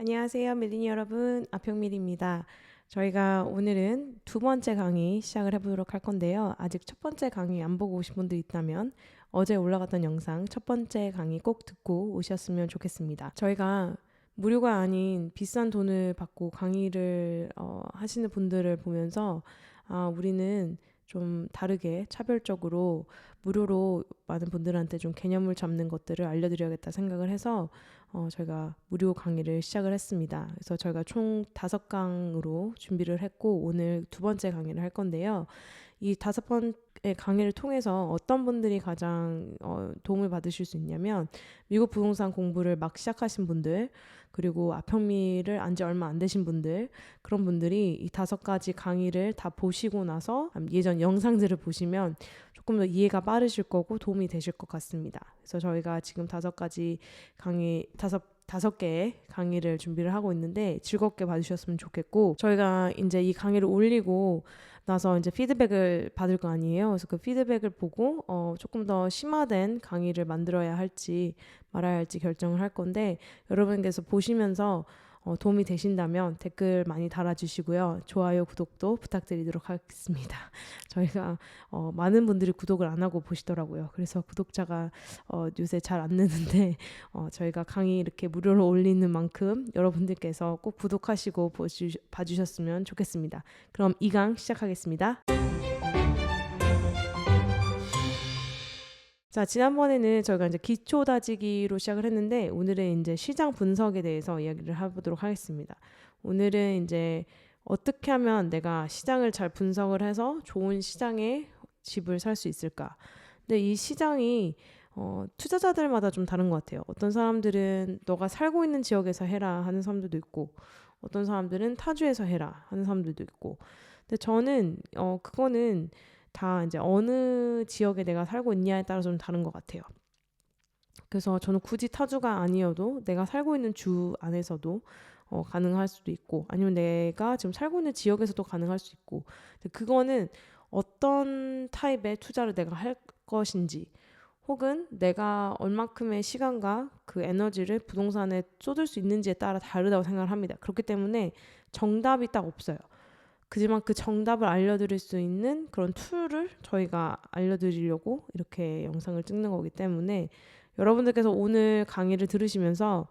안녕하세요, 밀리니 여러분. 아평밀입니다. 저희가 오늘은 두 번째 강의 시작을 해보도록 할 건데요. 아직 첫 번째 강의 안 보고 오신 분들 있다면 어제 올라갔던 영상 첫 번째 강의 꼭 듣고 오셨으면 좋겠습니다. 저희가 무료가 아닌 비싼 돈을 받고 강의를 하시는 분들을 보면서 우리는 좀 다르게 차별적으로 무료로 많은 분들한테 좀 개념을 잡는 것들을 알려드려야겠다 생각을 해서 저희가 무료 강의를 시작을 했습니다. 그래서 저희가 총 5강으로 준비를 했고 오늘 두 번째 강의를 할 건데요. 이 5번의 강의를 통해서 어떤 분들이 가장 도움을 받으실 수 있냐면 미국 부동산 공부를 막 시작하신 분들, 그리고 아평미를 안지 얼마 안 되신 분들, 그런 분들이 이 5가지 강의를 다 보시고 나서 예전 영상들을 보시면 조금 더 이해가 빠르실 거고 도움이 되실 것 같습니다. 그래서 저희가 지금 5가지 강의, 다섯 개의 강의를 준비를 하고 있는데 즐겁게 봐주셨으면 좋겠고, 저희가 이제 이 강의를 올리고 나서 이제 피드백을 받을 거 아니에요. 그래서 그 피드백을 보고 조금 더 심화된 강의를 만들어야 할지 말아야 할지 결정을 할 건데, 여러분께서 보시면서 도움이 되신다면 댓글 많이 달아주시고요. 좋아요, 구독도 부탁드리도록 하겠습니다. 저희가 많은 분들이 구독을 안 하고 보시더라고요. 그래서 구독자가 요새 잘 안 느는데 저희가 강의 이렇게 무료로 올리는 만큼 여러분들께서 꼭 구독하시고 봐주셨으면 좋겠습니다. 그럼 2강 시작하겠습니다. 자, 지난번에는 저희가 이제 기초 다지기로 시작을 했는데 오늘은 이제 시장 분석에 대해서 이야기를 해보도록 하겠습니다. 오늘은 이제 어떻게 하면 내가 시장을 잘 분석을 해서 좋은 시장에 집을 살 수 있을까? 근데 이 시장이 투자자들마다 좀 다른 것 같아요. 어떤 사람들은 너가 살고 있는 지역에서 해라 하는 사람들도 있고, 어떤 사람들은 타주에서 해라 하는 사람들도 있고. 근데 저는 그거는 다 이제 어느 지역에 내가 살고 있냐에 따라서 좀 다른 것 같아요. 그래서 저는 굳이 타주가 아니어도 내가 살고 있는 주 안에서도 가능할 수도 있고, 아니면 내가 지금 살고 있는 지역에서도 가능할 수 있고, 근데 그거는 어떤 타입의 투자를 내가 할 것인지, 혹은 내가 얼만큼의 시간과 그 에너지를 부동산에 쏟을 수 있는지에 따라 다르다고 생각을 합니다. 그렇기 때문에 정답이 딱 없어요. 하지만 그 정답을 알려드릴 수 있는 그런 툴을 저희가 알려드리려고 이렇게 영상을 찍는 거기 때문에, 여러분들께서 오늘 강의를 들으시면서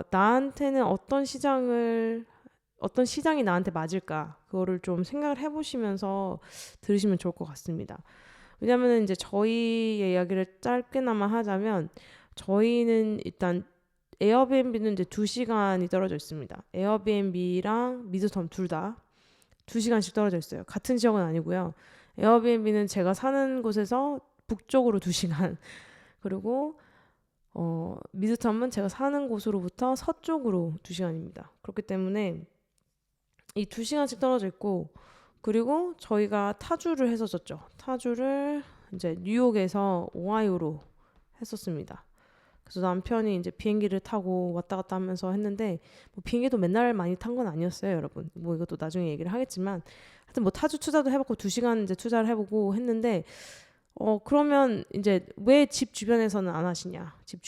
나한테는 어떤 시장이 나한테 맞을까, 그거를 좀 생각을 해보시면서 들으시면 좋을 것 같습니다. 왜냐하면 이제 저희의 이야기를 짧게나마 하자면, 저희는 일단 에어비앤비는 이제 2시간이 떨어져 있습니다. 에어비앤비랑 미드텀 둘 다 2시간씩 떨어져 있어요. 같은 지역은 아니고요. 에어비앤비는 제가 사는 곳에서 북쪽으로 2시간, 그리고 미드텀은 제가 사는 곳으로부터 서쪽으로 2시간입니다. 그렇기 때문에 이 2시간씩 떨어져 있고, 그리고 저희가 타주를 했었죠. 타주를 이제 뉴욕에서 오하이오로 했었습니다. 그래서 남편이 이제 비행기를 타고 왔다 갔다 하면서 했는데, 뭐 비행기도 맨날 많이 탄 건 아니었어요, 여러분. 뭐 이것도 나중에 얘기를 하겠지만, 하여튼 뭐 타주 투자도 해봤고 2시간 이제 투자를 해보고 했는데, 그러면 이제 왜 집 주변에서는 안 하시냐? 집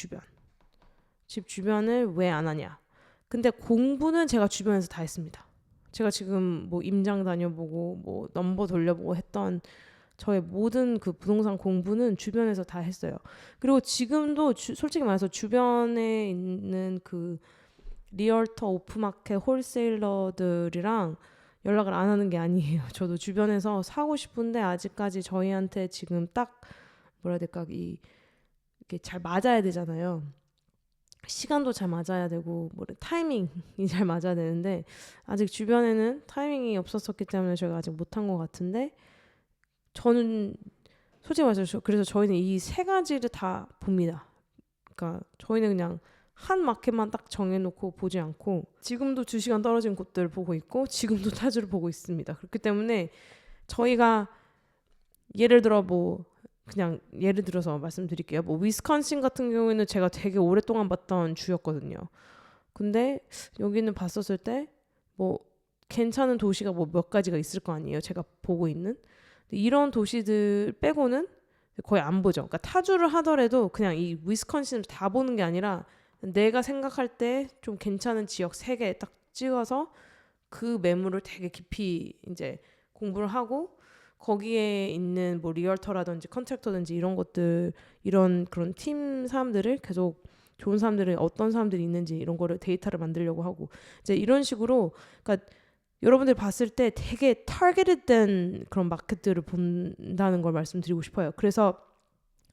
주변을 왜 안 하냐? 근데 공부는 제가 주변에서 다 했습니다. 제가 지금 뭐 임장 다녀보고 뭐 넘버 돌려보고 했던 저의 모든 그 부동산 공부는 주변에서 다 했어요. 그리고 지금도 솔직히 말해서 주변에 있는 그 리얼터, 오프마켓, 홀세일러들이랑 연락을 안 하는 게 아니에요. 저도 주변에서 사고 싶은데 아직까지 저희한테 지금 딱 뭐라 해야 될까, 이게 잘 맞아야 되잖아요. 시간도 잘 맞아야 되고 타이밍이 잘 맞아야 되는데, 아직 주변에는 타이밍이 없었었기 때문에 저희가 아직 못한 것 같은데, 저는 솔직히 말해서 그래서 저희는 이 3가지를 다 봅니다. 그러니까 저희는 그냥 한 마켓만 딱 정해놓고 보지 않고, 지금도 2시간 떨어진 곳들을 보고 있고 지금도 타주를 보고 있습니다. 그렇기 때문에 저희가 예를 들어서 말씀드릴게요. 뭐 위스콘신 같은 경우에는 제가 되게 오랫동안 봤던 주였거든요. 근데 여기는 봤었을 때 뭐 괜찮은 도시가 뭐 몇 가지가 있을 거 아니에요, 제가 보고 있는. 이런 도시들 빼고는 거의 안 보죠. 그러니까 타주를 하더라도 그냥 이 위스콘신을 다 보는 게 아니라 내가 생각할 때 좀 괜찮은 지역 3개 딱 찍어서 그 매물을 되게 깊이 이제 공부를 하고 거기에 있는 뭐 리얼터라든지 컨트랙터든지 이런 것들 이런 그런 팀 사람들을 계속 좋은 사람들이 어떤 사람들이 있는지 이런 거를 데이터를 만들려고 하고 이제 이런 식으로 그러니까 여러분들 봤을 때 되게 타겟된 그런 마켓들을 본다는 걸 말씀드리고 싶어요. 그래서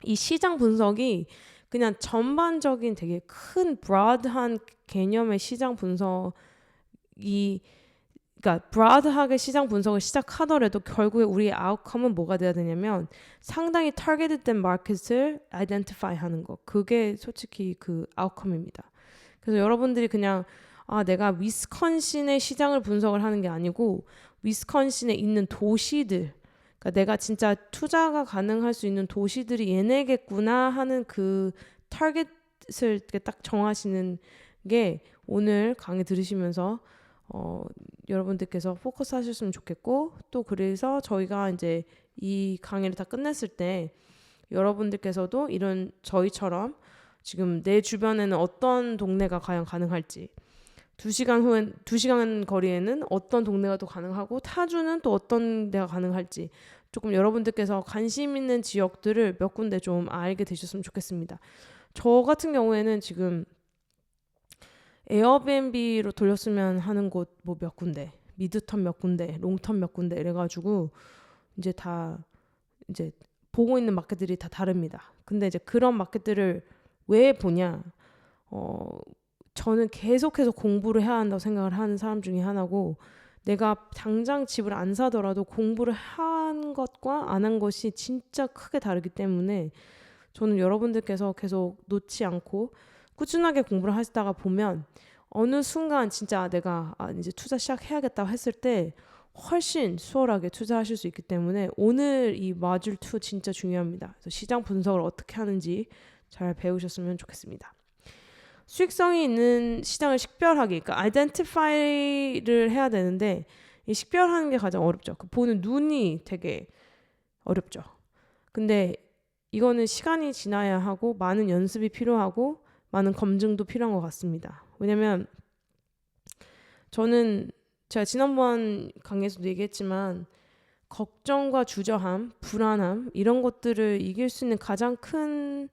이 시장 분석이 그냥 전반적인 되게 큰 브로드한 개념의 시장 분석이 그러니까 브로드하게 시장 분석을 시작하더라도 결국에 우리의 아웃컴은 뭐가 돼야 되냐면 상당히 타겟된 마켓을 아이덴티파이 하는 거. 그게 솔직히 그 아웃컴입니다. 그래서 여러분들이 그냥 내가 위스콘신의 시장을 분석을 하는 게 아니고 위스콘신에 있는 도시들 그러니까 내가 진짜 투자가 가능할 수 있는 도시들이 얘네겠구나 하는 그 타겟을 딱 정하시는 게 오늘 강의 들으시면서 여러분들께서 포커스 하셨으면 좋겠고 또 그래서 저희가 이제 이 강의를 다 끝냈을 때 여러분들께서도 이런 저희처럼 지금 내 주변에는 어떤 동네가 과연 가능할지 2시간 거리에는 어떤 동네가 또 가능하고 타주는 또 어떤 데가 가능할지 조금 여러분들께서 관심 있는 지역들을 몇 군데 좀 알게 되셨으면 좋겠습니다. 저 같은 경우에는 지금 에어비앤비로 돌렸으면 하는 곳 뭐 몇 군데, 미드텀 몇 군데, 롱텀 몇 군데 이래가지고 이제 다 이제 보고 있는 마켓들이 다 다릅니다. 근데 이제 그런 마켓들을 왜 보냐? 저는 계속해서 공부를 해야 한다고 생각을 하는 사람 중에 하나고 내가 당장 집을 안 사더라도 공부를 한 것과 안 한 것이 진짜 크게 다르기 때문에 저는 여러분들께서 계속 놓지 않고 꾸준하게 공부를 하시다가 보면 어느 순간 진짜 내가 이제 투자 시작해야겠다고 했을 때 훨씬 수월하게 투자하실 수 있기 때문에 오늘 이 마듈 2 진짜 중요합니다. 그래서 시장 분석을 어떻게 하는지 잘 배우셨으면 좋겠습니다. 수익성이 있는 시장을 식별하기, 그러니까 아이덴티파이를 해야 되는데 이 식별하는 게 가장 어렵죠. 그 보는 눈이 되게 어렵죠. 근데 이거는 시간이 지나야 하고 많은 연습이 필요하고 많은 검증도 필요한 것 같습니다. 왜냐면 저는 제가 지난번 강의에서도 얘기했지만 걱정과 주저함, 불안함 이런 것들을 이길 수 있는 가장 큰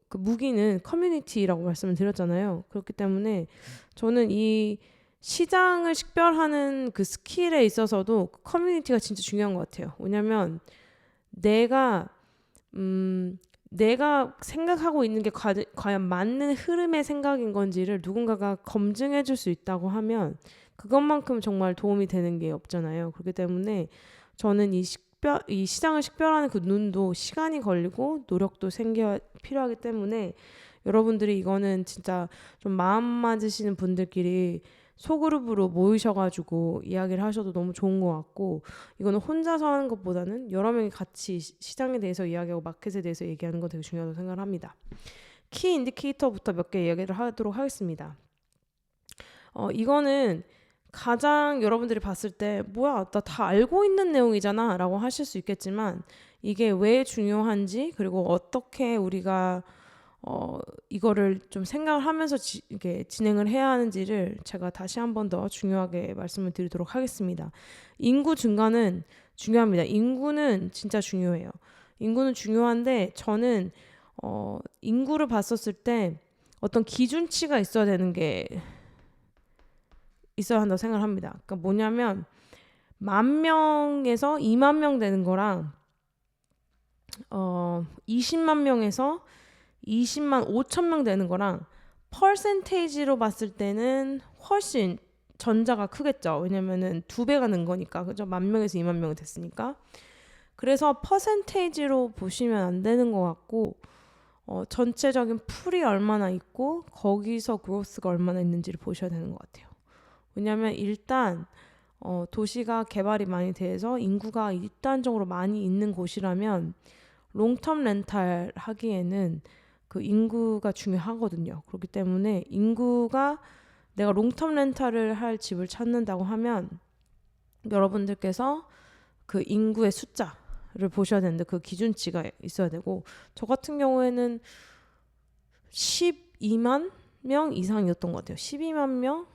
그 무기는 커뮤니티라고 말씀을 드렸잖아요. 그렇기 때문에 저는 이 시장을 식별하는 그 스킬에 있어서도 커뮤니티가 진짜 중요한 것 같아요. 왜냐면 내가 생각하고 있는 게 과연 맞는 흐름의 생각인 건지를 누군가가 검증해 줄 수 있다고 하면 그것만큼 정말 도움이 되는 게 없잖아요. 그렇기 때문에 저는 이 시장을 식별하는 그 눈도 시간이 걸리고 노력도 필요하기 때문에 여러분들이 이거는 진짜 좀 마음 맞으시는 분들끼리 소그룹으로 모이셔가지고 이야기를 하셔도 너무 좋은 것 같고 이거는 혼자서 하는 것보다는 여러 명이 같이 시장에 대해서 이야기하고 마켓에 대해서 얘기하는 건 되게 중요하다고 생각을 합니다. 키 인디케이터부터 몇 개 이야기를 하도록 하겠습니다. 이거는 가장 여러분들이 봤을 때 뭐야 나 다 알고 있는 내용이잖아 라고 하실 수 있겠지만 이게 왜 중요한지 그리고 어떻게 우리가 이거를 좀 생각을 하면서 이렇게 진행을 해야 하는지를 제가 다시 한 번 더 중요하게 말씀을 드리도록 하겠습니다. 인구 증가는 중요합니다. 인구는 진짜 중요해요. 인구는 중요한데 저는 인구를 봤었을 때 어떤 기준치가 있어야 되는 게 있어야 한다고 생각을 합니다. 그러니까 뭐냐면 10,000명에서 20,000명 되는 거랑 20만 명에서 20만 5천 명 되는 거랑 퍼센테이지로 봤을 때는 훨씬 전자가 크겠죠. 왜냐면은 2배가 는 거니까. 그죠? 10,000명에서 20,000명이 됐으니까. 그래서 퍼센테이지로 보시면 안 되는 것 같고 전체적인 풀이 얼마나 있고 거기서 그로스가 얼마나 있는지를 보셔야 되는 것 같아요. 왜냐면 일단 도시가 개발이 많이 돼서 인구가 일단적으로 많이 있는 곳이라면 롱텀 렌탈 하기에는 그 인구가 중요하거든요. 그렇기 때문에 내가 롱텀 렌탈을 할 집을 찾는다고 하면 여러분들께서 그 인구의 숫자를 보셔야 되는데 그 기준치가 있어야 되고 저 같은 경우에는 12만 명 이상이었던 것 같아요. 12만 명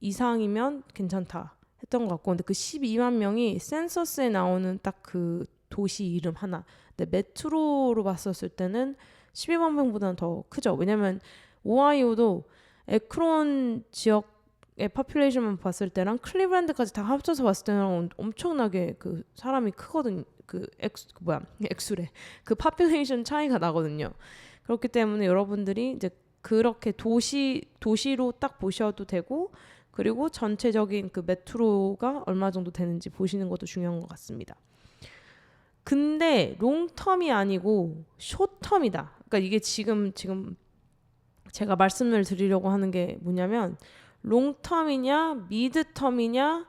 이상이면 괜찮다 했던 것 같고, 근데 그 12만 명이 센서스에 나오는 딱 그 도시 이름 하나. 근데 메트로로 봤었을 때는 12만 명보다는 더 크죠. 왜냐면 오하이오도 에크론 지역의 파퓰레이션만 봤을 때랑 클리블랜드까지 다 합쳐서 봤을 때는 엄청나게 그 사람이 크거든. 액수래. 그 파퓰레이션 차이가 나거든요. 그렇기 때문에 여러분들이 이제 그렇게 도시로 딱 보셔도 되고, 그리고 전체적인 그 메트로가 얼마 정도 되는지 보시는 것도 중요한 것 같습니다. 근데 롱텀이 아니고 숏텀이다. 그러니까 이게 지금 제가 말씀을 드리려고 하는 게 뭐냐면, 롱텀이냐 미드텀이냐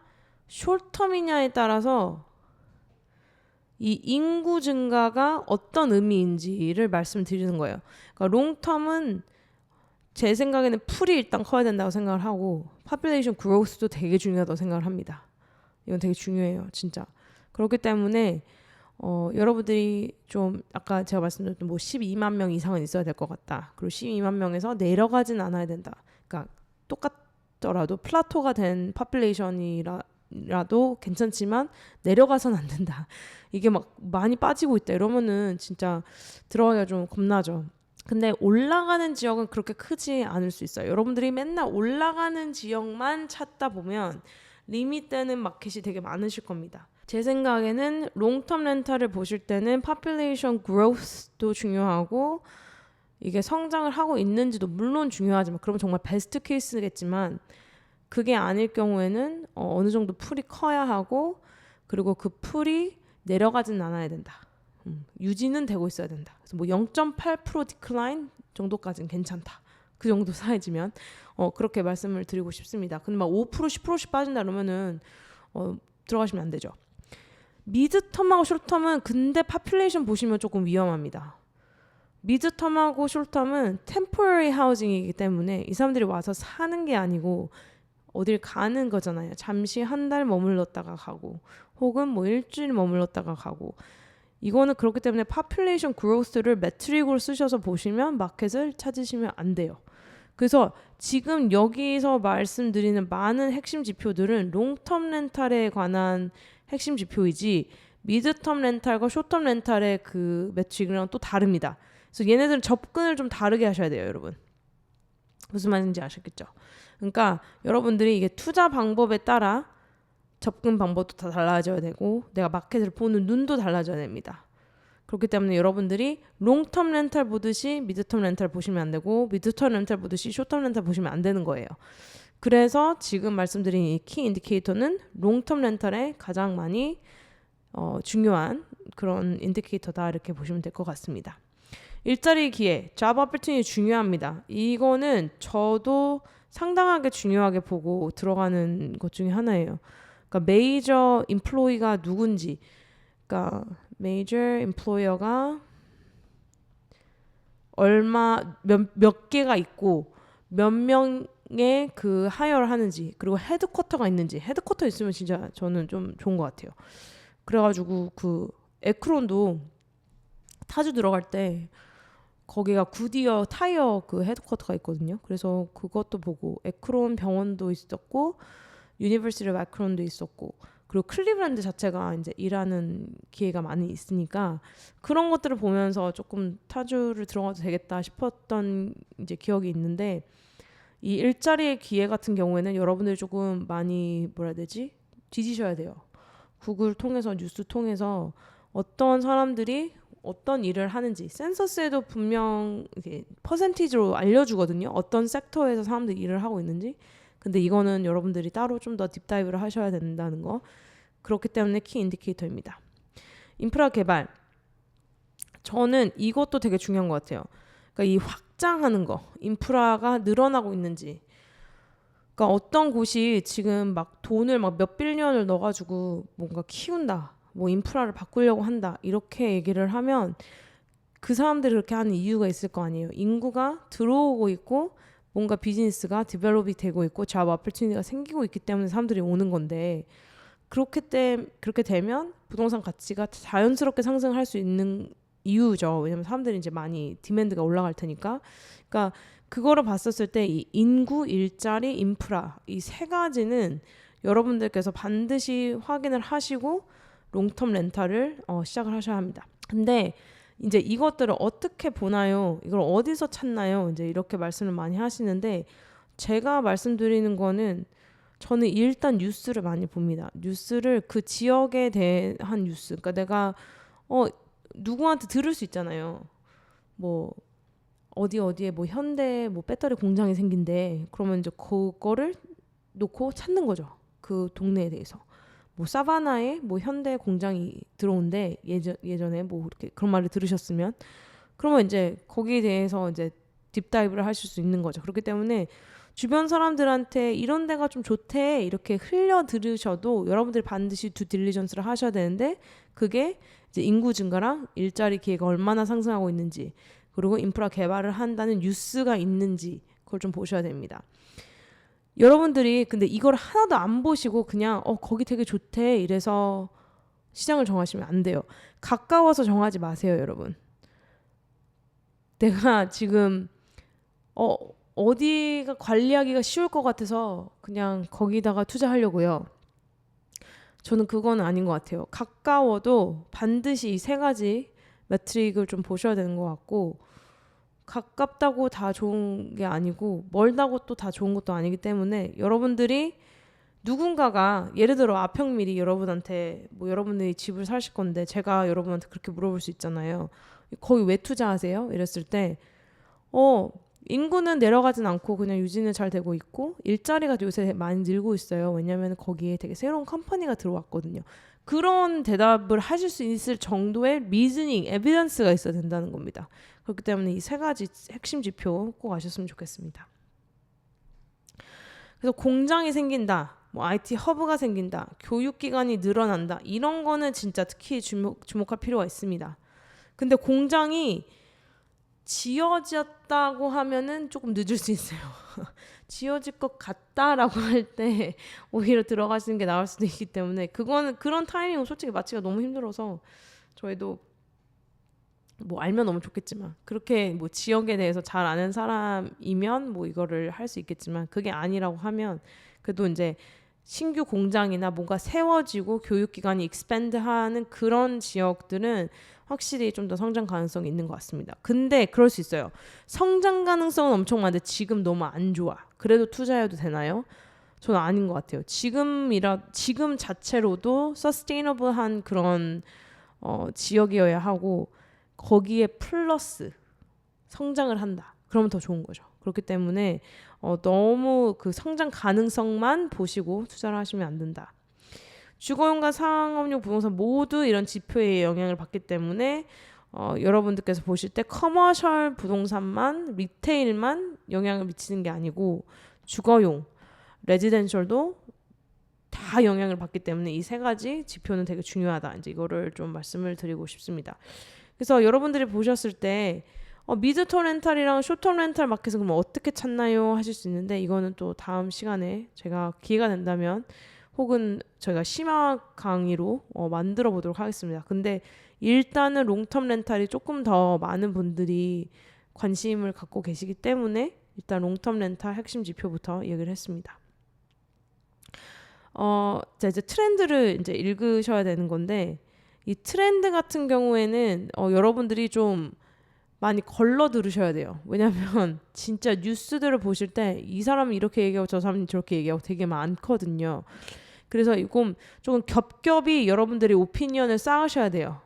숏텀이냐에 따라서 이 인구 증가가 어떤 의미인지를 말씀드리는 거예요. 그러니까 롱텀은 제 생각에는 풀이 일단 커야 된다고 생각을 하고, population growth도 되게 중요하다고 생각을 합니다. 이건 되게 중요해요, 진짜. 그렇기 때문에 여러분들이 좀 아까 제가 말씀드렸던 뭐 12만 명 이상은 있어야 될 것 같다. 그리고 12만 명에서 내려가진 않아야 된다. 그러니까 똑같더라도 플라토가 된 population이라도 괜찮지만 내려가선 안 된다. 이게 막 많이 빠지고 있다 이러면은 진짜 들어가기가 좀 겁나죠. 근데 올라가는 지역은 그렇게 크지 않을 수 있어요. 여러분들이 맨날 올라가는 지역만 찾다 보면 리밋되는 마켓이 되게 많으실 겁니다. 제 생각에는 롱텀 렌탈을 보실 때는 population growth도 중요하고, 이게 성장을 하고 있는지도 물론 중요하지만, 그러면 정말 베스트 케이스겠지만 그게 아닐 경우에는 어느 정도 풀이 커야 하고, 그리고 그 풀이 내려가진 않아야 된다. 유지는 되고 있어야 된다. 그래서 뭐 0.8% 디클라인 정도까지는 괜찮다. 그 정도 사이즈면 그렇게 말씀을 드리고 싶습니다. 근데 막 5% 10%씩 빠진다 그러면은 들어가시면 안 되죠. 미드텀하고 숏텀은 근데 파퓰레이션 보시면 조금 위험합니다. 미드텀하고 숏텀은 템포러리 하우징이기 때문에 이 사람들이 와서 사는 게 아니고 어딜 가는 거잖아요. 잠시 한 달 머물렀다가 가고, 혹은 뭐 일주일 머물렀다가 가고. 이거는 그렇기 때문에 population growth를 매트릭으로 쓰셔서 보시면 마켓을 찾으시면 안 돼요. 그래서 지금 여기서 말씀드리는 많은 핵심 지표들은 롱텀 렌탈에 관한 핵심 지표이지, 미드텀 렌탈과 숏텀 렌탈의 그 매트릭이랑 또 다릅니다. 그래서 얘네들은 접근을 좀 다르게 하셔야 돼요, 여러분. 무슨 말인지 아시겠죠? 그러니까 여러분들이 이게 투자 방법에 따라 접근 방법도 다 달라져야 되고, 내가 마켓을 보는 눈도 달라져야 됩니다. 그렇기 때문에 여러분들이 롱텀 렌탈 보듯이 미드텀 렌탈 보시면 안 되고, 미드텀 렌탈 보듯이 숏텀 렌탈 보시면 안 되는 거예요. 그래서 지금 말씀드린 이 키 인디케이터는 롱텀 렌탈에 가장 많이 중요한 그런 인디케이터다, 이렇게 보시면 될 것 같습니다. 일자리 기회, job opportunity 중요합니다. 이거는 저도 상당하게 중요하게 보고 들어가는 것 중에 하나예요. 그러니까 메이저 임플로이가 누군지, 그러니까 메이저 임플로이어가 몇 개가 있고 몇 명의 그 하이어를 하는지, 그리고 헤드쿼터가 있는지. 헤드쿼터 있으면 진짜 저는 좀 좋은 것 같아요. 그래가지고 그 에크론도 타주 들어갈 때 거기가 굿이어 타이어 그 헤드쿼터가 있거든요. 그래서 그것도 보고, 에크론 병원도 있었고 유니버시티 오브 에크론도 있었고, 그리고 클리블랜드 자체가 이제 일하는 기회가 많이 있으니까 그런 것들을 보면서 조금 타주를 들어가도 되겠다 싶었던 이제 기억이 있는데, 이 일자리의 기회 같은 경우에는 여러분들이 조금 많이 뭐라 해야 되지? 뒤지셔야 돼요. 구글 통해서, 뉴스 통해서 어떤 사람들이 어떤 일을 하는지, 센서스에도 분명 이렇게 퍼센티지로 알려주거든요. 어떤 섹터에서 사람들이 일을 하고 있는지. 근데 이거는 여러분들이 따로 좀 더 딥다이브를 하셔야 된다는 거. 그렇기 때문에 키 인디케이터입니다. 인프라 개발. 저는 이것도 되게 중요한 것 같아요. 그러니까 이 확장하는 거, 인프라가 늘어나고 있는지. 그러니까 어떤 곳이 지금 막 돈을 막 몇 빌리언을 넣어가지고 뭔가 키운다, 뭐 인프라를 바꾸려고 한다, 이렇게 얘기를 하면 그 사람들이 그렇게 하는 이유가 있을 거 아니에요. 인구가 들어오고 있고 뭔가 비즈니스가 디벨롭이 되고 있고 잡 어퍼튜니티가 생기고 있기 때문에 사람들이 오는 건데, 그렇게 되면 부동산 가치가 자연스럽게 상승할 수 있는 이유죠. 왜냐면 사람들이 이제 많이 디맨드가 올라갈 테니까. 그러니까 그거를 봤었을 때 이 인구, 일자리, 인프라 이 세 가지는 여러분들께서 반드시 확인을 하시고 롱텀 렌탈을 시작을 하셔야 합니다. 근데 이제 이것들을 어떻게 보나요? 이걸 어디서 찾나요? 이제 이렇게 말씀을 많이 하시는데 제가 말씀드리는 거는 저는 일단 뉴스를 많이 봅니다. 뉴스를 그 지역에 대한 뉴스. 그러니까 내가 누구한테 들을 수 있잖아요. 뭐 어디에 뭐 현대 뭐 배터리 공장이 생긴대. 그러면 이제 그거를 놓고 찾는 거죠. 그 동네에 대해서. 뭐 사바나에 뭐 현대 공장이 들어온대. 예전에 뭐 이렇게 그런 말을 들으셨으면 그러면 이제 거기에 대해서 이제 딥다이브를 하실 수 있는 거죠. 그렇기 때문에 주변 사람들한테 이런 데가 좀 좋대 이렇게 흘려 들으셔도 여러분들이 반드시 두 딜리전스를 하셔야 되는데 그게 이제 인구 증가랑 일자리 기회가 얼마나 상승하고 있는지 그리고 인프라 개발을 한다는 뉴스가 있는지 그걸 좀 보셔야 됩니다. 여러분들이 근데 이걸 하나도 안 보시고 그냥 거기 되게 좋대 이래서 시장을 정하시면 안 돼요. 가까워서 정하지 마세요, 여러분. 내가 지금 어디가 관리하기가 쉬울 것 같아서 그냥 거기다가 투자하려고요. 저는 그건 아닌 것 같아요. 가까워도 반드시 이 세 가지 매트릭을 좀 보셔야 되는 것 같고 가깝다고 다 좋은 게 아니고 멀다고 또 다 좋은 것도 아니기 때문에 여러분들이 누군가가 예를 들어 아평밀이 여러분한테 뭐 여러분들이 집을 사실 건데 제가 여러분한테 그렇게 물어볼 수 있잖아요. 거기 왜 투자하세요? 이랬을 때 인구는 내려가진 않고 그냥 유지는 잘 되고 있고 일자리가 요새 많이 늘고 있어요. 왜냐하면 거기에 되게 새로운 컴퍼니가 들어왔거든요. 그런 대답을 하실 수 있을 정도의 리즈닝, 에비던스가 있어야 된다는 겁니다. 그렇기 때문에 이 세 가지 핵심 지표 꼭 아셨으면 좋겠습니다. 그래서 공장이 생긴다, 뭐 IT 허브가 생긴다, 교육기관이 늘어난다 이런 거는 진짜 특히 주목할 필요가 있습니다. 근데 공장이 지어졌다고 하면은 조금 늦을 수 있어요. 지어질 것 같다라고 할 때 오히려 들어가시는 게 나을 수도 있기 때문에 그거는 그런 타이밍은 솔직히 맞히기가 너무 힘들어서 저희도 뭐 알면 너무 좋겠지만 그렇게 뭐 지역에 대해서 잘 아는 사람이면 뭐 이거를 할 수 있겠지만 그게 아니라고 하면 그래도 이제 신규 공장이나 뭔가 세워지고 교육기관이 익스팬드하는 그런 지역들은 확실히 좀 더 성장 가능성이 있는 것 같습니다. 근데 그럴 수 있어요. 성장 가능성은 엄청 많은데 지금 너무 안 좋아. 그래도 투자해도 되나요? 저는 아닌 것 같아요. 지금 자체로도 서스테이너블한 그런 지역이어야 하고 거기에 플러스 성장을 한다. 그러면 더 좋은 거죠. 그렇기 때문에 너무 그 성장 가능성만 보시고 투자를 하시면 안 된다. 주거용과 상업용 부동산 모두 이런 지표에 영향을 받기 때문에 여러분들께서 보실 때 커머셜 부동산만 리테일만 영향을 미치는 게 아니고 주거용, 레지덴셜도 다 영향을 받기 때문에 이 세 가지 지표는 되게 중요하다. 이제 이거를 좀 말씀을 드리고 싶습니다. 그래서 여러분들이 보셨을 때 미드텀 렌탈이랑 숏텀 렌탈 마켓은 그럼 어떻게 찾나요? 하실 수 있는데 이거는 또 다음 시간에 제가 기회가 된다면 혹은 저희가 심화 강의로 만들어 보도록 하겠습니다. 근데 일단은 롱텀 렌탈이 조금 더 많은 분들이 관심을 갖고 계시기 때문에 일단 롱텀 렌탈 핵심 지표부터 얘기를 했습니다. 자 이제 트렌드를 이제 읽으셔야 되는 건데 이 트렌드 같은 경우에는 여러분들이 좀 많이 걸러 들으셔야 돼요. 왜냐하면 진짜 뉴스들을 보실 때 이 사람이 이렇게 얘기하고 저 사람이 저렇게 얘기하고 되게 많거든요. 그래서 이건 조금 겹겹이 여러분들이 오피니언을 쌓으셔야 돼요.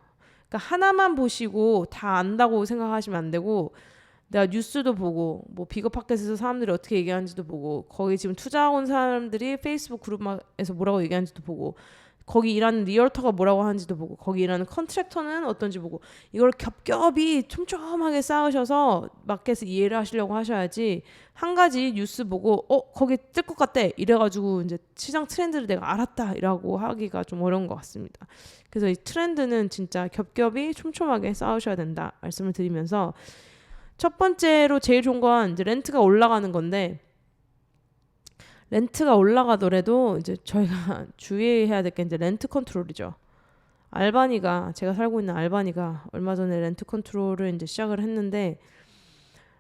그러니까 하나만 보시고 다 안다고 생각하시면 안 되고 내가 뉴스도 보고 뭐 비거파켓에서 사람들이 어떻게 얘기하는지도 보고 거기 지금 투자 온 사람들이 페이스북 그룹에서 뭐라고 얘기하는지도 보고 거기 일하는 리얼터가 뭐라고 하는지도 보고 거기 일하는 컨트랙터는 어떤지 보고 이걸 겹겹이 촘촘하게 쌓으셔서 마켓을 이해를 하시려고 하셔야지 한 가지 뉴스 보고 거기 뜰 것 같대 이래가지고 이제 시장 트렌드를 내가 알았다 이라고 하기가 좀 어려운 것 같습니다. 그래서 이 트렌드는 진짜 겹겹이 촘촘하게 쌓으셔야 된다 말씀을 드리면서 첫 번째로 제일 좋은 건 이제 렌트가 올라가는 건데 렌트가 올라가더라도 이제 저희가 주의해야 될 게 이제 렌트 컨트롤이죠. 제가 살고 있는 알바니가 얼마 전에 렌트 컨트롤을 이제 시작을 했는데,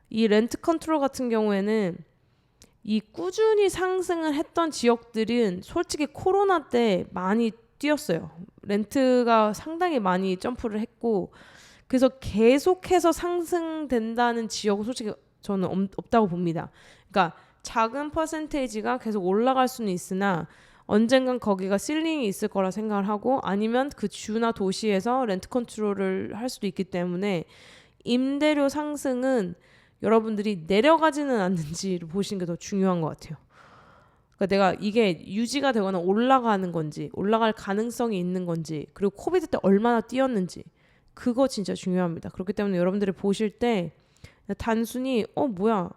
이 렌트 컨트롤 같은 경우에는 이 꾸준히 상승을 했던 지역들은 솔직히 코로나 때 많이 뛰었어요. 렌트가 상당히 많이 점프를 했고, 그래서 계속해서 상승된다는 지역은 솔직히 저는 없다고 봅니다. 그러니까 작은 퍼센테이지가 계속 올라갈 수는 있으나 언젠간 거기가 실링이 있을 거라 생각을 하고, 아니면 그 주나 도시에서 렌트 컨트롤을 할 수도 있기 때문에 임대료 상승은 여러분들이 내려가지는 않는지를 보시는 게 더 중요한 것 같아요. 그러니까 내가 이게 유지가 되거나 올라가는 건지, 올라갈 가능성이 있는 건지, 그리고 코비드 때 얼마나 뛰었는지, 그거 진짜 중요합니다. 그렇기 때문에 여러분들이 보실 때 단순히 뭐야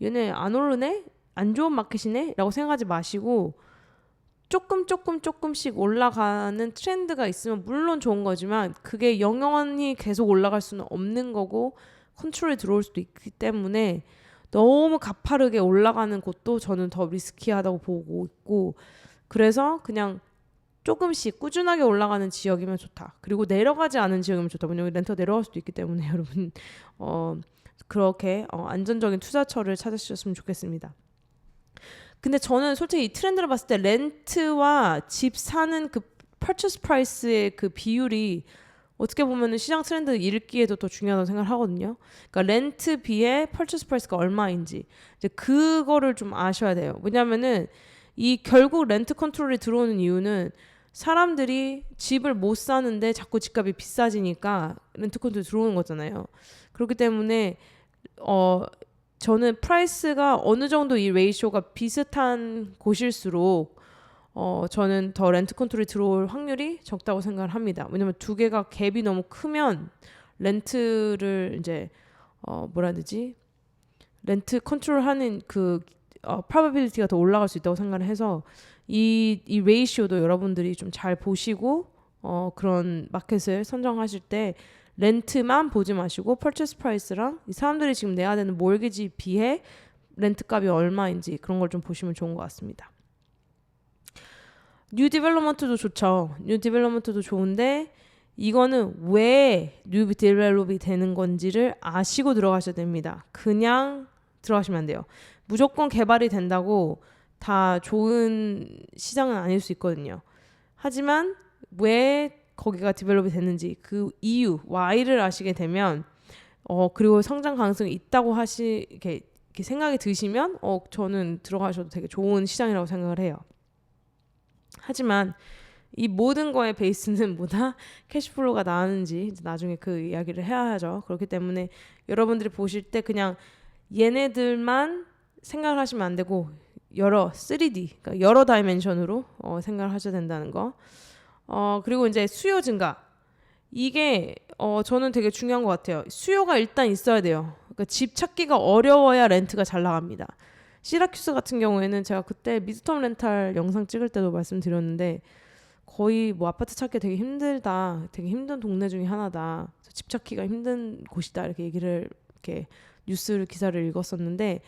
얘네 안 오르네? 안 좋은 마켓이네? 라고 생각하지 마시고, 조금씩 올라가는 트렌드가 있으면 물론 좋은 거지만 그게 영원히 계속 올라갈 수는 없는 거고 컨트롤이 들어올 수도 있기 때문에 너무 가파르게 올라가는 곳도 저는 더 리스키하다고 보고 있고, 그래서 그냥 조금씩 꾸준하게 올라가는 지역이면 좋다. 그리고 내려가지 않은 지역이면 좋다. 왜냐면 렌터가 내려갈 수도 있기 때문에 여러분 그렇게 안전적인 투자처를 찾으셨으면 좋겠습니다. 근데 저는 솔직히 이 트렌드를 봤을 때 렌트와 집 사는 그 purchase price의 그 비율이 어떻게 보면은 시장 트렌드 읽기에도 더 중요하다고 생각을 하거든요. 그러니까 렌트비의 purchase price가 얼마인지 이제 그거를 좀 아셔야 돼요. 왜냐면은 이 결국 렌트 컨트롤이 들어오는 이유는 사람들이 집을 못 사는데 자꾸 집값이 비싸지니까 렌트 컨트롤이 들어오는 거잖아요. 그렇기 때문에 저는 프라이스가 어느 정도 이 레이쇼가 비슷한 곳일수록 저는 더 렌트 컨트롤이 들어올 확률이 적다고 생각을 합니다. 왜냐면 두 개가 갭이 너무 크면 렌트를 이제 뭐라 해야 되지? 렌트 컨트롤하는 그 probability가 더 올라갈 수 있다고 생각을 해서 이 레이쇼도 여러분들이 좀 잘 보시고 그런 마켓을 선정하실 때 렌트만 보지 마시고 purchase price랑 이 사람들이 지금 내야 되는 몰기지 비해 렌트 값이 얼마인지 그런 걸 좀 보시면 좋은 것 같습니다. 뉴 디벨롭먼트도 좋죠. 뉴 디벨롭먼트도 좋은데 이거는 왜 뉴 디벨롭이 되는 건지를 아시고 들어가셔야 됩니다. 그냥 들어가시면 안 돼요. 무조건 개발이 된다고 다 좋은 시장은 아닐 수 있거든요. 하지만 왜 거기가 디벨롭이 됐는지 그 이유, why를 아시게 되면 그리고 성장 가능성이 있다고 이렇게 생각이 드시면 저는 들어가셔도 되게 좋은 시장이라고 생각을 해요. 하지만 이 모든 거의 베이스는 뭐다? 캐시플로우가 나왔는지 이제 나중에 그 이야기를 해야 하죠. 그렇기 때문에 여러분들이 보실 때 그냥 얘네들만 생각을 하시면 안 되고 여러 3D, 그러니까 여러 다이멘션으로 생각을 하셔야 된다는 거. 그리고 이제 수요 증가. 이게 저는 되게 중요한 것 같아요. 수요가 일단 있어야 돼요. 그러니까 집 찾기가 어려워야 렌트가 잘 나갑니다. 시라큐스 같은 경우에는 제가 그때 미드텀 렌탈 영상 찍을 때도 말씀드렸는데 거의 뭐 아파트 찾기 되게 힘들다. 되게 힘든 동네 중에 하나다. 집 찾기가 힘든 곳이다. 이렇게 얘기를 이렇게 기사를 읽었었는데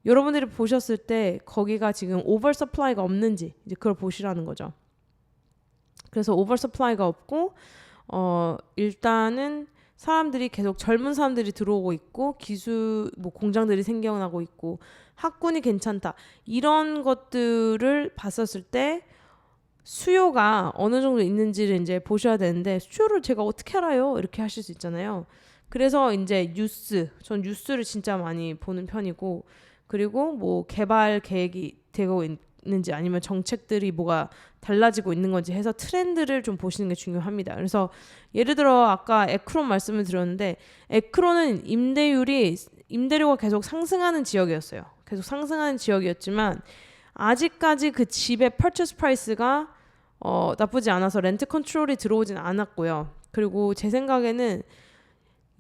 여러분들이 보셨을 때 거기가 지금 오버 서플라이가 없는지 이제 그걸 보시라는 거죠. 그래서 오버 서플라이가 없고 일단은 사람들이 계속 젊은 사람들이 들어오고 있고 뭐 공장들이 생겨나고 있고 학군이 괜찮다. 이런 것들을 봤었을 때 수요가 어느 정도 있는지를 이제 보셔야 되는데 수요를 제가 어떻게 알아요? 이렇게 하실 수 있잖아요. 그래서 이제 전 뉴스를 진짜 많이 보는 편이고 그리고 뭐 개발 계획이 되고 있는지 아니면 정책들이 뭐가 달라지고 있는 건지 해서 트렌드를 좀 보시는 게 중요합니다. 그래서 예를 들어 아까 에크론 말씀을 드렸는데 에크론은 임대료가 계속 상승하는 지역이었어요. 계속 상승하는 지역이었지만 아직까지 그 집의 purchase price가 나쁘지 않아서 렌트 컨트롤이 들어오진 않았고요. 그리고 제 생각에는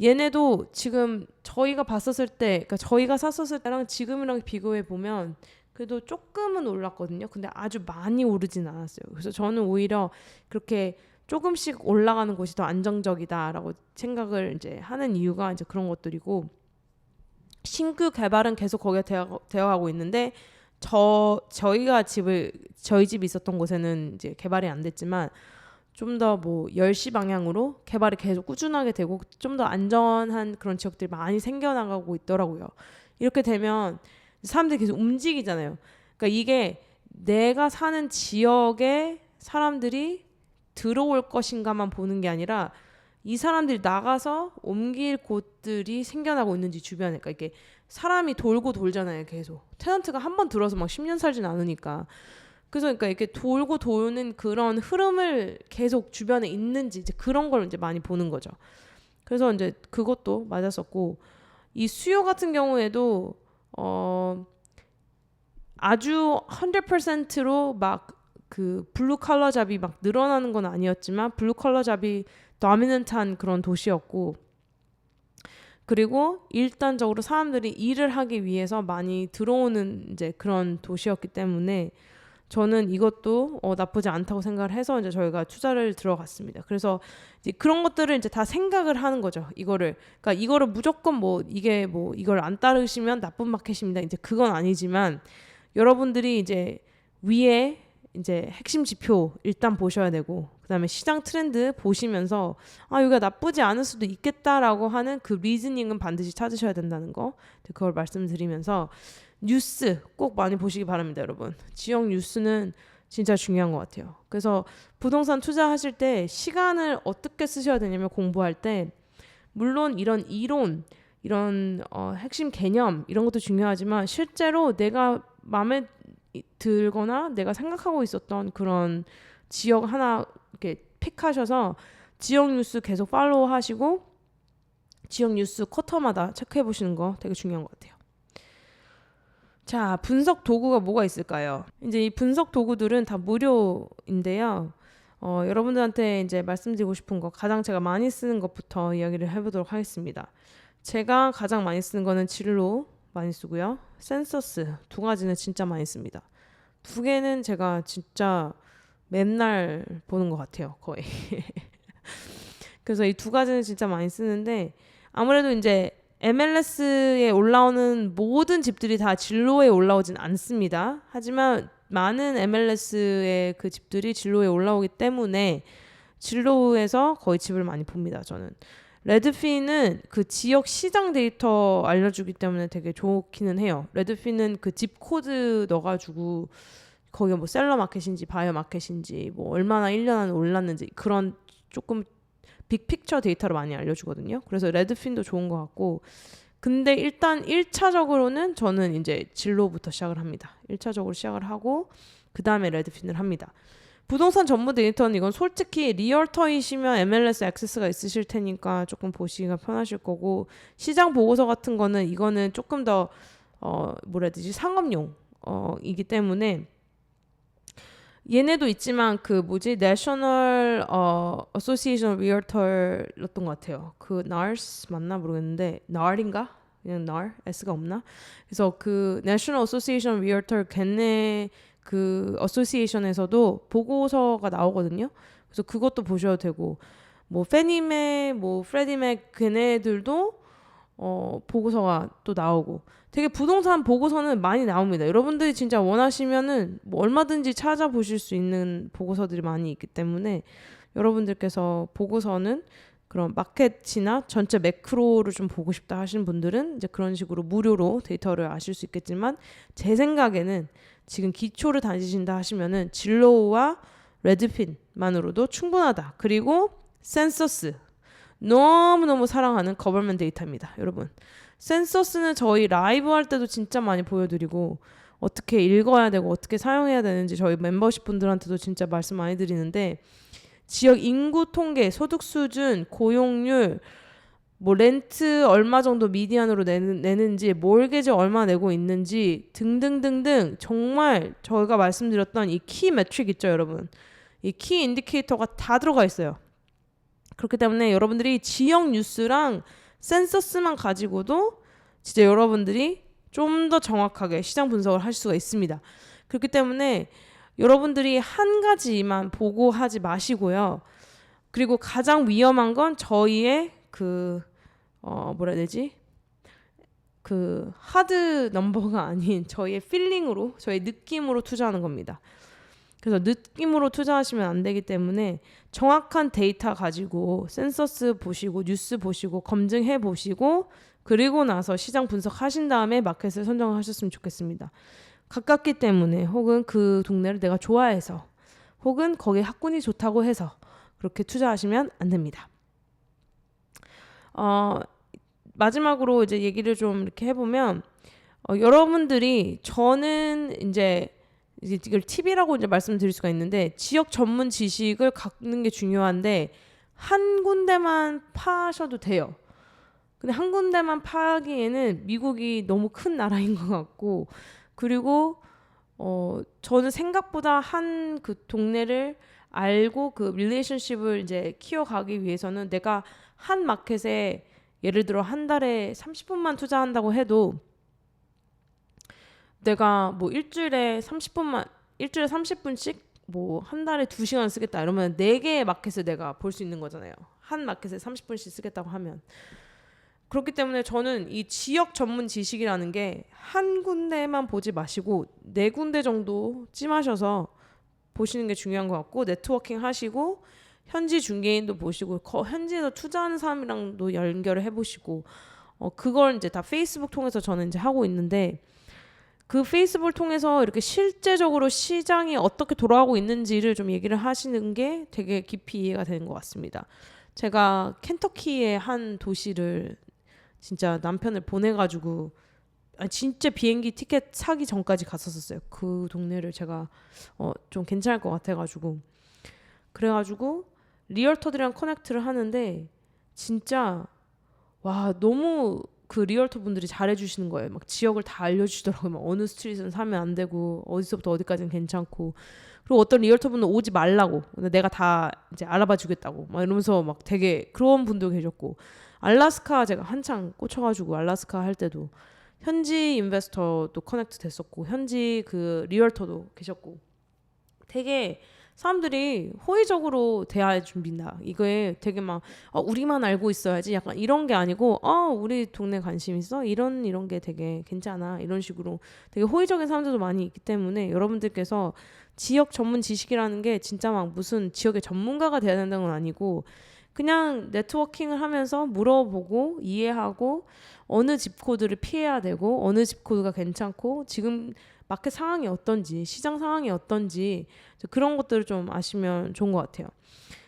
얘네도 지금 저희가 봤었을 때, 그러니까 저희가 샀었을 때랑 지금이랑 비교해 보면 그래도 조금은 올랐거든요. 근데 아주 많이 오르진 않았어요. 그래서 저는 오히려 그렇게 조금씩 올라가는 곳이 더 안정적이다라고 생각을 이제 하는 이유가 이제 그런 것들이고 신규 개발은 계속 거기에 되어가고 있는데 저희 집이 있었던 곳에는 이제 개발이 안 됐지만 좀 더 뭐 10시 방향으로 개발이 계속 꾸준하게 되고 좀 더 안전한 그런 지역들이 많이 생겨나가고 있더라고요. 이렇게 되면 사람들이 계속 움직이잖아요. 그러니까 이게 내가 사는 지역에 사람들이 들어올 것인가만 보는 게 아니라 이 사람들이 나가서 옮길 곳들이 생겨나고 있는지 주변에. 그러니까 이게 사람이 돌고 돌잖아요. 계속 테넌트가 한 번 들어서 막 10년 살진 않으니까. 그래서 그러니까 이렇게 돌고 도는 그런 흐름을 계속 주변에 있는지 이제 그런 걸 이제 많이 보는 거죠. 그래서 이제 그것도 맞았었고, 이 수요 같은 경우에도 아주 100%로 막 그 블루 컬러 잡이 막 늘어나는 건 아니었지만 블루 컬러 잡이 도미넌트한 그런 도시였고, 그리고 일단적으로 사람들이 일을 하기 위해서 많이 들어오는 이제 그런 도시였기 때문에 저는 이것도 나쁘지 않다고 생각을 해서 이제 저희가 투자를 들어갔습니다. 그래서 이제 그런 것들을 이제 다 생각을 하는 거죠. 그러니까 이거를 무조건 뭐 이게 뭐 이걸 안 따르시면 나쁜 마켓입니다. 이제 그건 아니지만 여러분들이 이제 위에 이제 핵심 지표 일단 보셔야 되고, 그다음에 시장 트렌드 보시면서 여기가 나쁘지 않을 수도 있겠다라고 하는 그 리즈닝은 반드시 찾으셔야 된다는 거, 그걸 말씀드리면서 뉴스 꼭 많이 보시기 바랍니다, 여러분. 지역 뉴스는 진짜 중요한 것 같아요. 그래서 부동산 투자하실 때 시간을 어떻게 쓰셔야 되냐면, 공부할 때 물론 이런 이론, 이런 핵심 개념 이런 것도 중요하지만 실제로 내가 마음에 들거나 내가 생각하고 있었던 그런 지역 하나 이렇게 픽하셔서 지역 뉴스 계속 팔로우 하시고 지역 뉴스 쿼터마다 체크해 보시는 거 되게 중요한 것 같아요. 자, 분석 도구가 뭐가 있을까요? 이제 이 분석 도구들은 다 무료인데요. 여러분들한테 이제 말씀드리고 싶은 거, 가장 제가 많이 쓰는 것부터 이야기를 해보도록 하겠습니다. 제가 가장 많이 쓰는 거는 진로 많이 쓰고요. 센서스 두 가지는 진짜 많이 씁니다. 두 개는 제가 진짜 맨날 보는 것 같아요, 거의. 그래서 이 두 가지는 진짜 많이 쓰는데, 아무래도 이제 MLS에 올라오는 모든 집들이 다 진로에 올라오진 않습니다. 하지만 많은 MLS의 그 집들이 진로에 올라오기 때문에 진로에서 거의 집을 많이 봅니다, 저는. 레드핀은 그 지역 시장 데이터 알려주기 때문에 되게 좋기는 해요. 레드핀은 그 집 코드 넣어가지고 거기가 뭐 셀러 마켓인지 바이어 마켓인지 뭐 얼마나 1년 안에 올랐는지 그런 조금 빅픽처 데이터를 많이 알려주거든요. 그래서 레드핀도 좋은 것 같고, 근데 일단 1차적으로는 저는 이제 진로부터 시작을 합니다. 1차적으로 시작을 하고 그 다음에 레드핀을 합니다. 부동산 전문 데이터는 이건 솔직히 리얼터이시면 MLS 액세스가 있으실 테니까 조금 보시기가 편하실 거고, 시장 보고서 같은 거는 이거는 조금 더 뭐라 해야 되지, 상업용 이기 때문에 얘네도 있지만 그 뭐지, National Association of Realtor였던 것 같아요. 그 NARS 맞나 모르겠는데, NAR인가? 그냥 NAR? S가 없나? 그래서 그 National Association of Realtor 걔네 그 어소시에이션에서도 보고서가 나오거든요. 그래서 그것도 보셔도 되고, 뭐 페니맥, 뭐 프레디맥 걔네들도 보고서가 또 나오고, 되게 부동산 보고서는 많이 나옵니다. 여러분들이 진짜 원하시면은 뭐 얼마든지 찾아보실 수 있는 보고서들이 많이 있기 때문에 여러분들께서 보고서는 그런 마켓이나 전체 매크로를 좀 보고 싶다 하시는 분들은 이제 그런 식으로 무료로 데이터를 아실 수 있겠지만, 제 생각에는 지금 기초를 다니신다 하시면은 진로우와 레드핀만으로도 충분하다. 그리고 센서스, 너무너무 사랑하는 거버먼트 데이터입니다, 여러분. 센서스는 저희 라이브 할 때도 진짜 많이 보여드리고, 어떻게 읽어야 되고 어떻게 사용해야 되는지 저희 멤버십 분들한테도 진짜 말씀 많이 드리는데, 지역 인구 통계, 소득 수준, 고용률, 뭐 렌트 얼마 정도 미디안으로 내는지, 몰게지 얼마 내고 있는지 등등등등, 정말 저희가 말씀드렸던 이 키 매트릭 있죠, 여러분. 이 키 인디케이터가 다 들어가 있어요. 그렇기 때문에 여러분들이 지역 뉴스랑 센서스만 가지고도 진짜 여러분들이 좀 더 정확하게 시장 분석을 할 수가 있습니다. 그렇기 때문에 여러분들이 한 가지만 보고 하지 마시고요. 그리고 가장 위험한 건 저희의 그 뭐라 해야 되지? 그 하드 넘버가 아닌 저희의 필링으로, 저희 느낌으로 투자하는 겁니다. 그래서 느낌으로 투자하시면 안 되기 때문에 정확한 데이터 가지고 센서스 보시고 뉴스 보시고 검증해 보시고 그리고 나서 시장 분석하신 다음에 마켓을 선정하셨으면 좋겠습니다. 가깝기 때문에 혹은 그 동네를 내가 좋아해서 혹은 거기 학군이 좋다고 해서 그렇게 투자하시면 안 됩니다. 마지막으로 이제 얘기를 좀 이렇게 해보면 여러분들이 저는 이제 이걸 팁이라고 이제 말씀드릴 수가 있는데 지역 전문 지식을 갖는 게 중요한데 한 군데만 파셔도 돼요. 근데 한 군데만 파기에는 미국이 너무 큰 나라인 것 같고 그리고 저는 생각보다 한 그 동네를 알고 그 릴레이션십을 이제 키워가기 위해서는 내가 한 마켓에 예를 들어 한 달에 30분만 투자한다고 해도 내가 뭐 일주일에 30분씩 뭐 한 달에 2시간 쓰겠다 이러면 4개의 마켓을 내가 볼 수 있는 거잖아요. 한 마켓에 30분씩 쓰겠다고 하면. 그렇기 때문에 저는 이 지역 전문 지식이라는 게 한 군데만 보지 마시고 4군데 정도 찜하셔서 보시는 게 중요한 것 같고 네트워킹 하시고 현지 중개인도 보시고 현지에서 투자하는 사람이랑도 연결을 해보시고 그걸 이제 다 페이스북 통해서 저는 이제 하고 있는데 그 페이스북을 통해서 이렇게 실제적으로 시장이 어떻게 돌아가고 있는지를 좀 얘기를 하시는 게 되게 깊이 이해가 되는 것 같습니다. 제가 켄터키의 한 도시를 진짜 남편을 보내가지고 진짜 비행기 티켓 사기 전까지 갔었어요. 그 동네를 제가 좀 괜찮을 것 같아가지고 그래가지고 리얼터들이랑 커넥트를 하는데 진짜 와 너무 그 리얼터 분들이 잘해주시는 거예요. 막 지역을 다 알려주시더라고요. 막 어느 스트리트는 사면 안 되고 어디서부터 어디까지는 괜찮고 그리고 어떤 리얼터 분은 오지 말라고 근데 내가 다 이제 알아봐 주겠다고 막 이러면서 막 되게 그런 분도 계셨고 알라스카 제가 한창 꽂혀가지고 알라스카 할 때도 현지 인베스터도 커넥트 됐었고 현지 그 리얼터도 계셨고 되게 사람들이 호의적으로 대화해 줍니다. 이거에 되게 막 우리만 알고 있어야지 약간 이런 게 아니고 우리 동네 관심 있어? 이런 게 되게 괜찮아. 이런 식으로 되게 호의적인 사람들도 많이 있기 때문에 여러분들께서 지역 전문 지식이라는 게 진짜 막 무슨 지역의 전문가가 돼야 된다는 건 아니고 그냥 네트워킹을 하면서 물어보고 이해하고 어느 집코드를 피해야 되고 어느 집코드가 괜찮고 지금 마켓 상황이 어떤지 시장 상황이 어떤지 그런 것들을 좀 아시면 좋은 것 같아요.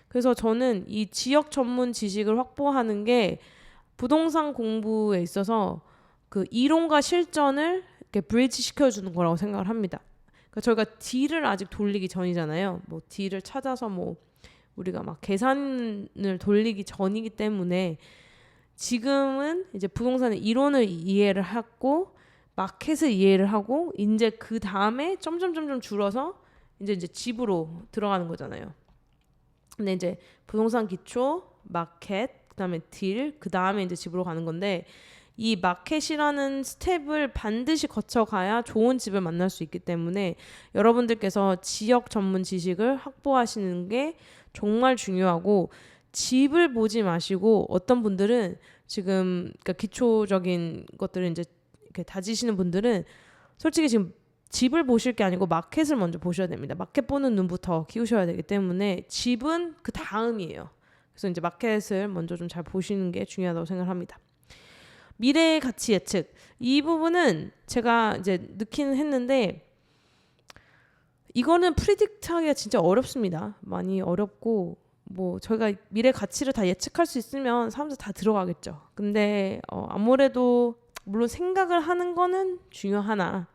그래서 저는 이 지역 전문 지식을 확보하는 게 부동산 공부에 있어서 그 이론과 실전을 이렇게 브리지 시켜주는 거라고 생각을 합니다. 그러니까 저희가 딜을 아직 돌리기 전이잖아요. 뭐 딜을 찾아서 뭐 우리가 막 계산을 돌리기 전이기 때문에 지금은 이제 부동산의 이론을 이해를 하고 마켓을 이해를 하고 이제 그 다음에 점점 줄어서 이제 집으로 들어가는 거잖아요. 근데 이제 부동산 기초, 마켓, 그다음에 딜, 그다음에 이제 집으로 가는 건데 이 마켓이라는 스텝을 반드시 거쳐가야 좋은 집을 만날 수 있기 때문에 여러분들께서 지역 전문 지식을 확보하시는 게 정말 중요하고 집을 보지 마시고 어떤 분들은 지금 그러니까 기초적인 것들을 이제 이렇게 다지시는 분들은 솔직히 지금 집을 보실 게 아니고 마켓을 먼저 보셔야 됩니다. 마켓 보는 눈부터 키우셔야 되기 때문에 집은 그 다음이에요. 그래서 이제 마켓을 먼저 좀 잘 보시는 게 중요하다고 생각합니다. 미래의 가치 예측 이 부분은 제가 이제 넣기는 했는데 이거는 프리딕트하기가 진짜 어렵습니다. 많이 어렵고 뭐 저희가 미래 가치를 다 예측할 수 있으면 사람들 다 들어가겠죠. 근데 아무래도 물론 생각을 하는 거는 중요하나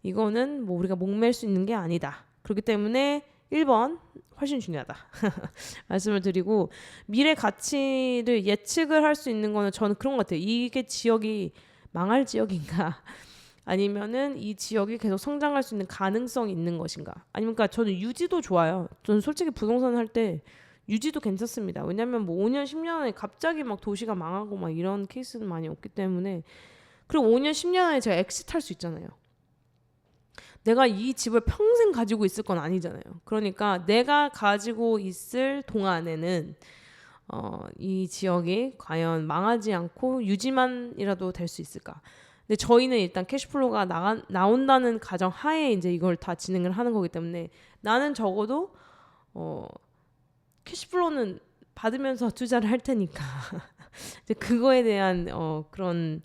이거는 뭐 우리가 목맬 수 있는 게 아니다. 그렇기 때문에 1번 훨씬 중요하다 말씀을 드리고 미래 가치를 예측을 할 수 있는 거는 저는 그런 것 같아요. 이게 지역이 망할 지역인가 아니면은 이 지역이 계속 성장할 수 있는 가능성이 있는 것인가 아니면 그러니까 저는 유지도 좋아요. 저는 솔직히 부동산 할 때 유지도 괜찮습니다. 왜냐면 뭐 5년 10년에 갑자기 막 도시가 망하고 막 이런 케이스는 많이 없기 때문에 그리고 5년 10년에 제가 엑시트할 수 있잖아요. 내가 이 집을 평생 가지고 있을 건 아니잖아요. 그러니까 내가 가지고 있을 동안에는 이 지역이 과연 망하지 않고 유지만이라도 될 수 있을까? 근데 저희는 일단 캐시플로우가 나온다는 가정 하에 이제 이걸 다 진행을 하는 거기 때문에 나는 적어도 캐시플로우는 받으면서 투자를 할 테니까 이제 그거에 대한 그런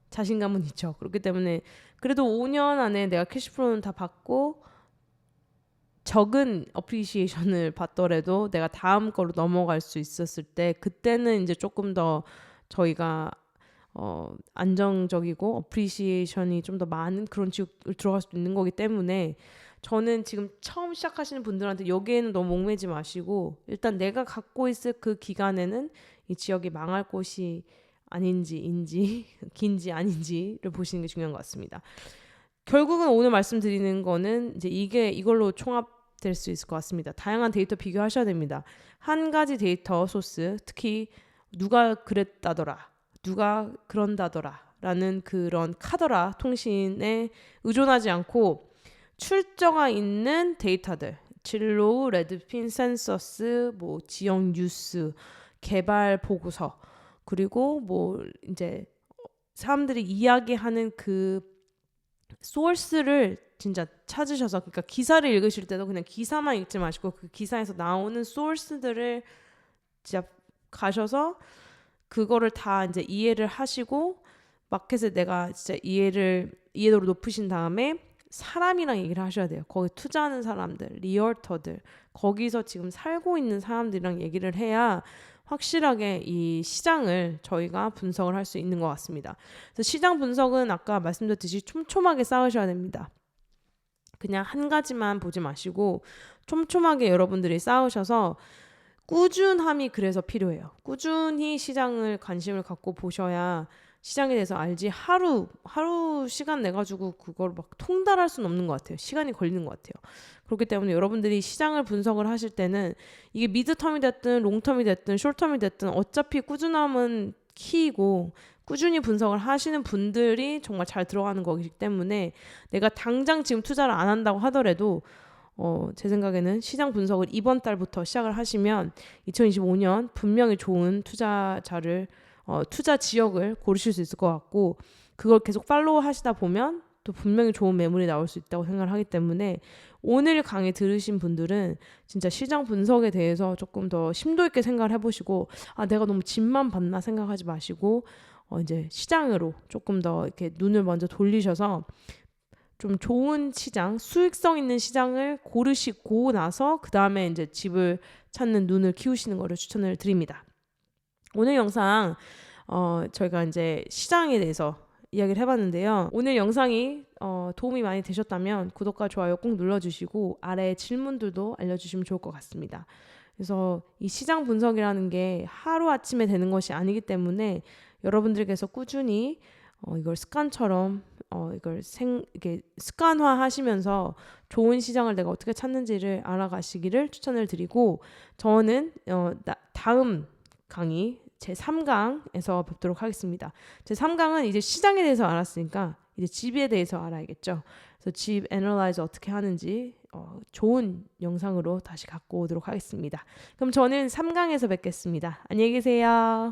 자신감은 있죠. 그렇기 때문에 그래도 5년 안에 내가 캐시플로우는 다 받고 적은 어프리시에이션을 받더라도 내가 다음 거로 넘어갈 수 있었을 때 그때는 이제 조금 더 저희가 안정적이고 어프리시에이션이 좀 더 많은 그런 지역을 들어갈 수도 있는 거기 때문에 저는 지금 처음 시작하시는 분들한테 여기에는 너무 목매지 마시고 일단 내가 갖고 있을 그 기간에는 이 지역이 망할 곳이 아닌지 긴지 아닌지를 보시는 게 중요한 것 같습니다. 결국은 오늘 말씀드리는 거는 이제 이걸로 총합될 수 있을 것 같습니다. 다양한 데이터 비교하셔야 됩니다. 한 가지 데이터 소스, 특히 누가 그랬다더라, 누가 그런다더라 라는 그런 카더라 통신에 의존하지 않고 출처가 있는 데이터들, 진로우, 레드핀, 센서스, 뭐 지역 뉴스, 개발 보고서, 그리고 뭐 이제 사람들이 이야기하는 그 소스를 진짜 찾으셔서, 그러니까 기사를 읽으실 때도 그냥 기사만 읽지 마시고 그 기사에서 나오는 소스들을 진짜 가셔서 그거를 다 이제 이해를 하시고 마켓에 내가 진짜 이해도를 높이신 다음에 사람이랑 얘기를 하셔야 돼요. 거기 투자하는 사람들, 리얼터들, 거기서 지금 살고 있는 사람들이랑 얘기를 해야 확실하게 이 시장을 저희가 분석을 할 수 있는 것 같습니다. 그래서 시장 분석은 아까 말씀드렸듯이 촘촘하게 쌓으셔야 됩니다. 그냥 한 가지만 보지 마시고 촘촘하게 여러분들이 쌓으셔서 꾸준함이 그래서 필요해요. 꾸준히 시장을 관심을 갖고 보셔야 시장에 대해서 알지 하루 시간 내가지고 그걸 막 통달할 수는 없는 것 같아요. 시간이 걸리는 것 같아요. 그렇기 때문에 여러분들이 시장을 분석을 하실 때는 이게 미드텀이 됐든 롱텀이 됐든 숏텀이 됐든 어차피 꾸준함은 키이고 꾸준히 분석을 하시는 분들이 정말 잘 들어가는 거기 때문에 내가 당장 지금 투자를 안 한다고 하더라도 제 생각에는 시장 분석을 이번 달부터 시작을 하시면 2025년 분명히 좋은 투자자를 투자 지역을 고르실 수 있을 것 같고 그걸 계속 팔로우 하시다 보면 또 분명히 좋은 매물이 나올 수 있다고 생각을 하기 때문에 오늘 강의 들으신 분들은 진짜 시장 분석에 대해서 조금 더 심도 있게 생각을 해보시고 내가 너무 집만 봤나 생각하지 마시고 이제 시장으로 조금 더 이렇게 눈을 먼저 돌리셔서 좀 좋은 시장, 수익성 있는 시장을 고르시고 나서 그 다음에 이제 집을 찾는 눈을 키우시는 거를 추천을 드립니다. 오늘 영상 저희가 이제 시장에 대해서 이야기를 해봤는데요. 오늘 영상이 도움이 많이 되셨다면 구독과 좋아요 꼭 눌러주시고 아래 질문들도 알려주시면 좋을 것 같습니다. 그래서 이 시장 분석이라는 게 하루아침에 되는 것이 아니기 때문에 여러분들께서 꾸준히 이걸 습관처럼 이게 습관화하시면서 좋은 시장을 내가 어떻게 찾는지를 알아가시기를 추천을 드리고 저는 다음 강의 제3강에서 뵙도록 하겠습니다. 제3강은 이제 시장에 대해서 알았으니까 이제 집에 대해서 알아야겠죠. 그래서 집 애널라이즈 어떻게 하는지 좋은 영상으로 다시 갖고 오도록 하겠습니다. 그럼 저는 3강에서 뵙겠습니다. 안녕히 계세요.